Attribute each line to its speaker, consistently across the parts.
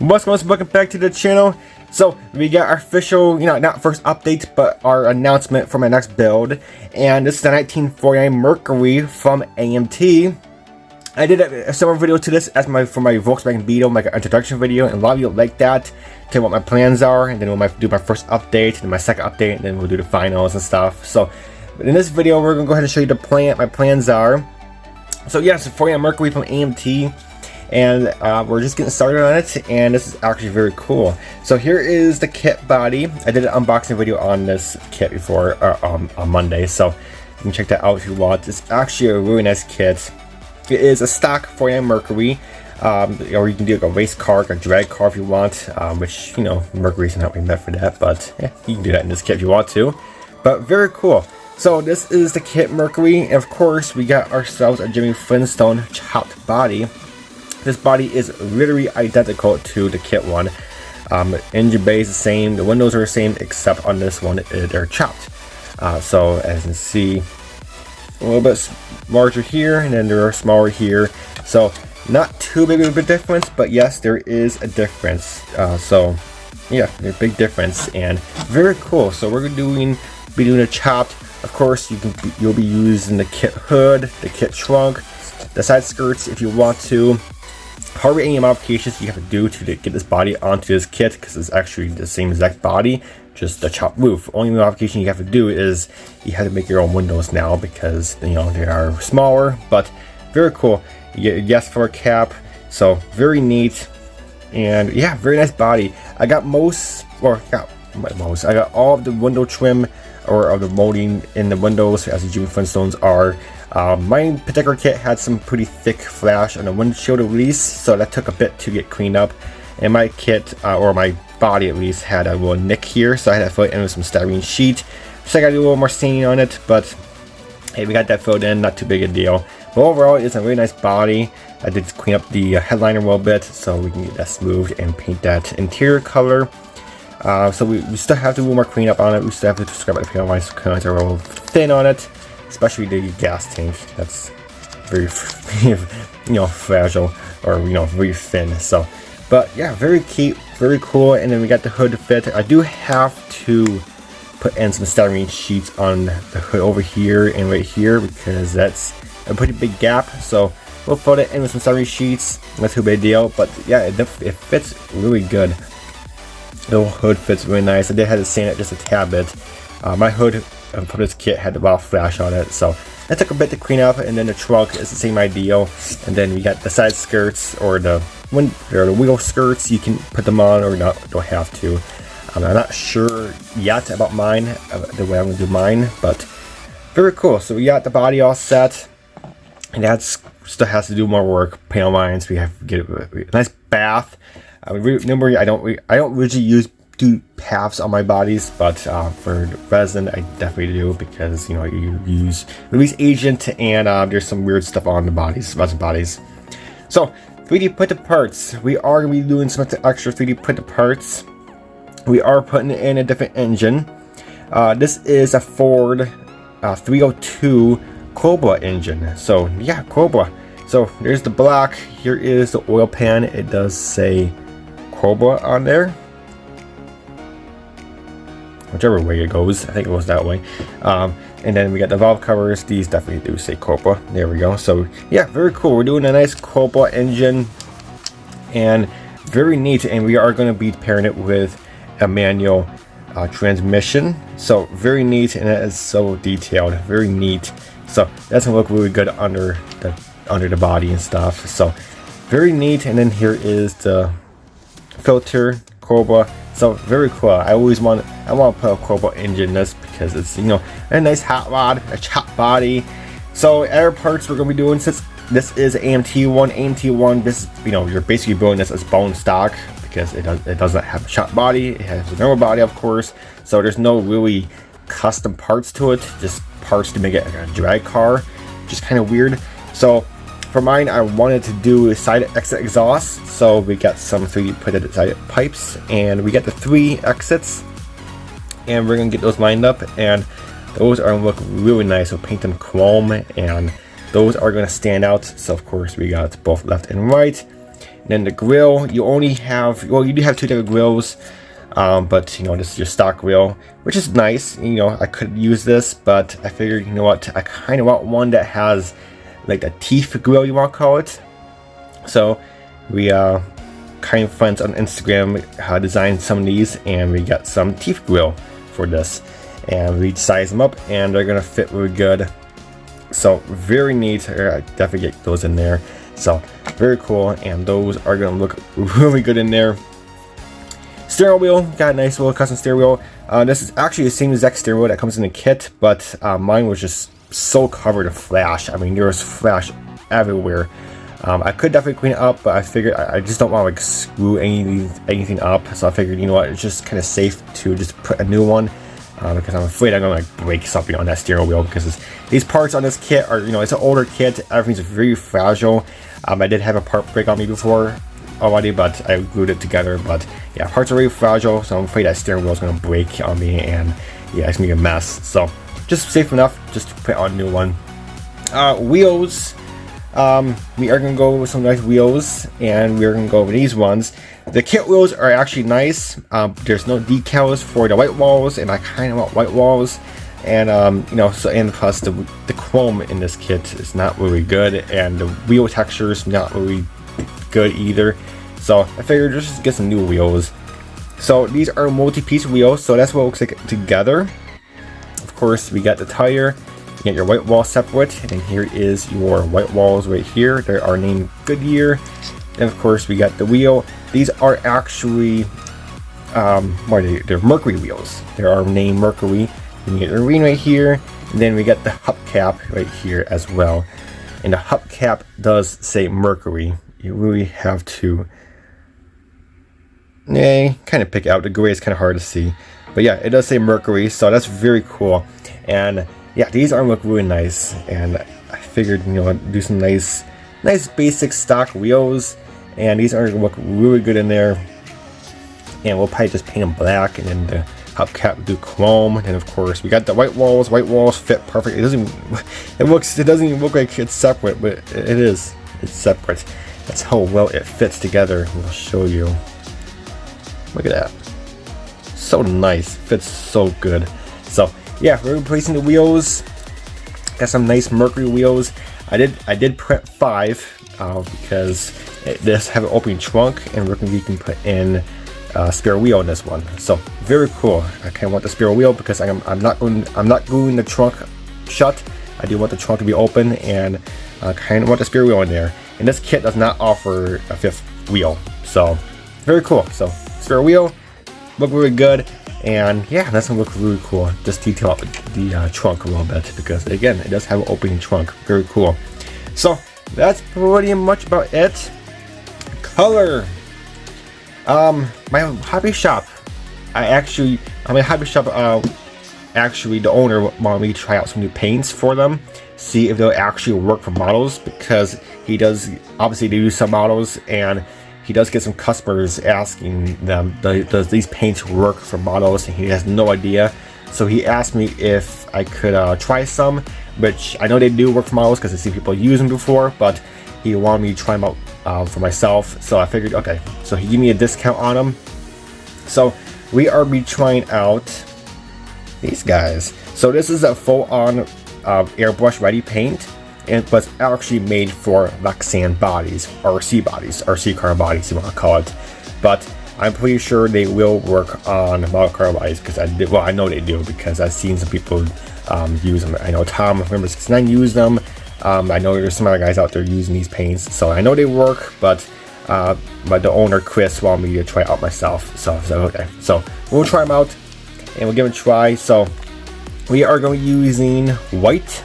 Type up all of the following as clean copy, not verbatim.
Speaker 1: What's going on? Welcome back to the channel. So we got our official, not first update, but our announcement for my next build, and this is the 1949 Mercury from AMT. I did a similar video to this as for my Volkswagen Beetle, my introduction video, and a lot of you like that. Tell you what my plans are, and then we'll do my first update, and my second update, and then we'll do the finals and stuff. So in this video, we're gonna go ahead and show you my plans are. So yes, 49 Mercury from AMT. And we're just getting started on it, and this is actually very cool. So here is the kit body. I did an unboxing video on this kit before on Monday, so you can check that out if you want. It's actually a really nice kit. It is a stock 49 Mercury, or you can do like a race car, like a drag car if you want, which, Mercury's not really meant for that, but yeah, you can do that in this kit if you want to. But very cool. So this is the kit Mercury, and of course we got ourselves a Jimmy Flintstone chopped body. This body is literally identical to the kit one. Engine bay is the same, the windows are the same, except on this one they're chopped. So as you can see, a little bit larger here, and then they're smaller here. So not too big of a difference, but yes, there is a difference. So yeah, there's a big difference, and very cool. So we're be doing a chopped. Of course, you'll be using the kit hood, the kit trunk, the side skirts if you want to. Hardly any modifications you have to do to get this body onto this kit, because it's actually the same exact body, just the chopped roof. Only modification you have to do is you have to make your own windows now, because they are smaller, but very cool. You get a yes for a cap, so very neat, and yeah, very nice body. I got I got all of the window trim or of the molding in the windows as the Jimmy Flintstones are. My particular kit had some pretty thick flash on the windshield release, so that took a bit to get cleaned up. And my kit, or my body at least, had a little nick here, so I had to fill it in with some styrene sheet. So I got to do a little more staining on it, but hey, we got that filled in, not too big a deal. But overall, it's a really nice body. I did clean up the headliner a little bit, so we can get that smoothed and paint that interior color. So we still have to do a little more cleanup on it. We still have to scrub it. The panel lines are a little thin on it, especially the gas tank. That's very, fragile, or very thin. So, but yeah, very cute, very cool. And then we got the hood to fit. I do have to put in some styrene sheets on the hood over here and right here, because that's a pretty big gap. So we'll fill it in with some styrene sheets. Not too big a deal, but yeah, it fits really good. The hood fits really nice. I did have to sand it just a tad bit. My hood for this kit had a lot of flash on it, so that took a bit to clean up. And then the trunk is the same ideal. And then we got the side skirts, or the wheel skirts. You can put them on or not, don't have to. I'm not sure yet about mine, the way I'm gonna do mine, but very cool. So we got the body all set, and that still has to do more work. Panel lines, we have to get a nice bath. Remember, I don't usually do paths on my bodies, but for the resin I definitely do, because you use release agent, and there's some weird stuff on the resin bodies. So 3D printed parts, we are going to be doing some extra 3D printed parts. We are putting in a different engine. This is a Ford 302 Cobra engine. So yeah, Cobra. So there's the block, here is the oil pan. It does say Cobra on there, whichever way it goes. I think it goes that way. And then we got the valve covers. These definitely do say Cobra. There we go. So yeah, very cool. We're doing a nice Cobra engine, and very neat. And we are going to be pairing it with a manual transmission. So very neat, and it is so detailed. Very neat. So that's gonna look really good under the body and stuff. So very neat. And then here is the filter Cobra. So very cool. I want to put a Cobra engine in this, because it's a nice hot rod, a chop body. So other parts we're gonna be doing, since this is AMT1, this is you're basically building this as bone stock, because it doesn't have a chop body. It has a normal body, of course. So there's no really custom parts to it, just parts to make it like a drag car, which is kind of weird. So for mine, I wanted to do a side exit exhaust, so we got some 3D printed side pipes, and we got the 3 exits, and we're gonna get those lined up, and those are gonna look really nice. We'll paint them chrome, and those are gonna stand out. So of course we got both left and right. And then the grill, you only have, well, you do have two different grills, but you know, this is your stock grill, which is nice. You know, I could use this, but I figured, you know what, I kind of want one that has like a teeth grill, you want to call it. So we kind of friends on Instagram designed some of these, and we got some teeth grill for this, and we size them up and they're gonna fit really good. So very neat. I definitely get those in there, so very cool, and those are gonna look really good in there. Steering wheel, got a nice little custom steering wheel. This is actually the same exact steering wheel that comes in the kit, but mine was just so covered in flash. I mean, there was flash everywhere. I could definitely clean it up, but I figured I just don't want to like screw anything up. So I figured, you know what, it's just kind of safe to just put a new one, because I'm afraid I'm gonna like break something on that steering wheel, because these parts on this kit are, you know, it's an older kit. Everything's very fragile. I did have a part break on me before already, but I glued it together. But yeah, parts are really fragile, so I'm afraid that steering wheel is gonna break on me, and yeah, it's gonna be a mess. So just safe enough just to put on a new one. Wheels. We are going to go with some nice wheels, and we're going to go with these ones. The kit wheels are actually nice. There's no decals for the white walls, and I kind of want white walls. And you know, so, and plus the chrome in this kit is not really good, and the wheel texture is not really good either. So I figured just get some new wheels. So these are multi-piece wheels, so that's what it looks like together. Of course, we got the tire. You get your white wall separate, and then here is your white walls right here. They are named Goodyear. And of course, we got the wheel. These are actually, what are they? They're mercury wheels. They are named Mercury. And you get the ring right here, and then we got the hubcap right here as well. And the hubcap does say Mercury. You really have to, kind of pick out. The gray is kind of hard to see, but yeah, it does say Mercury, so that's very cool. And yeah, these arms look really nice, and I figured, you know, do some nice basic stock wheels, and these are gonna look really good in there. And we'll probably just paint them black, and then the hubcap do chrome, and of course we got the white walls. White walls fit perfect. It doesn't even look like it's separate, but it is. It's separate. That's how well it fits together. I'll show you. Look at that. So nice. Fits so good. So yeah, we're replacing the wheels. Got some nice Mercury wheels. I did print 5 because it does have an open trunk, and we can put in a spare wheel in this one. So very cool. I kind of want the spare wheel because I'm not gluing the trunk shut. I do want the trunk to be open, and I kind of want the spare wheel in there. And this kit does not offer a 5th wheel, so very cool. So spare wheel, look really good. And yeah, that's gonna look really cool. Just detail out the trunk a little bit, because again, it does have an opening trunk. Very cool. So that's pretty much about it. Color. My hobby shop. Actually, the owner wanted me to try out some new paints for them, see if they'll actually work for models, because he does, obviously they do some models, and he does get some customers asking them, does these paints work for models, and he has no idea. So he asked me if I could try some, which I know they do work for models because I see people use them before, but he wanted me to try them out for myself. So I figured, okay, so he gave me a discount on them. So we are be trying out these guys. So this is a full-on airbrush ready paint. It was actually made for Lexan bodies, RC car bodies, you want to call it. But I'm pretty sure they will work on model car bodies, because I know they do, because I've seen some people use them. I know Tom, Remember 69, used them. I know there's some other guys out there using these paints, so I know they work. But the owner Chris wanted me to try it out myself, so I said okay. So we'll try them out, and we'll give it a try. So we are going to be using white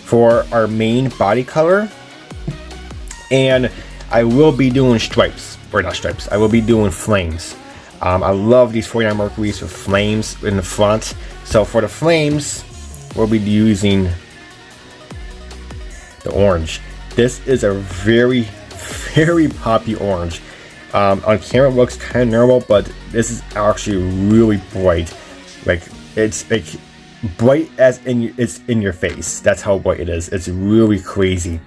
Speaker 1: for our main body color, and I will be doing stripes, or not stripes, I will be doing flames. I love these 49 Mercuries with flames in the front. So for the flames, we'll be using the orange. This is a very, very poppy orange. On camera it looks kind of normal, but this is actually really bright. Like, it's like bright as it's in your face. That's how bright it is. It's really crazy.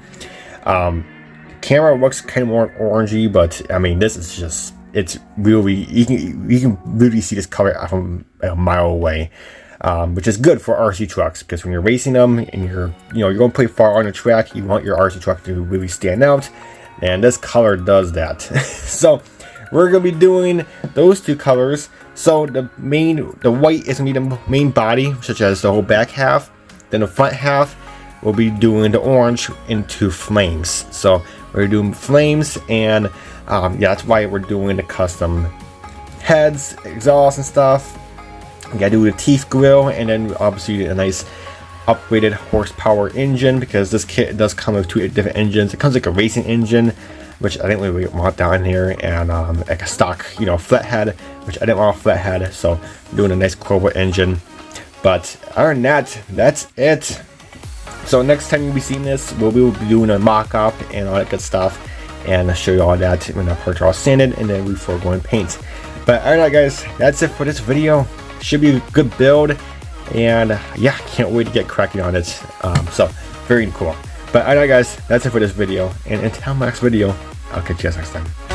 Speaker 1: camera looks kind of more orangey, but I mean, this is just, it's really, you can really see this color from a mile away, which is good for RC trucks, because when you're racing them and you're going to play far on the track, you want your RC truck to really stand out, and this color does that. So we're going to be doing those two colors. So the white is going to be the main body, such as the whole back half. Then the front half, we'll be doing the orange into flames. So we're doing flames, and yeah, that's why we're doing the custom heads, exhaust and stuff. We gotta do the teeth grill, and then obviously a nice upgraded horsepower engine, because this kit does come with 2 different engines. It comes like a racing engine, which I didn't really want down here, and like a stock, flathead, which I didn't want a flathead, so I'm doing a nice Cobra engine. But other than that, that's it. So next time you'll be seeing this, we'll be doing a mock-up and all that good stuff, and I'll show you all that when the parts are all sanded and then before going paint. But alright guys, that's it for this video. Should be a good build, and yeah, can't wait to get cracking on it. So very cool. But alright guys, that's it for this video, and until my next video, I'll catch you guys next time.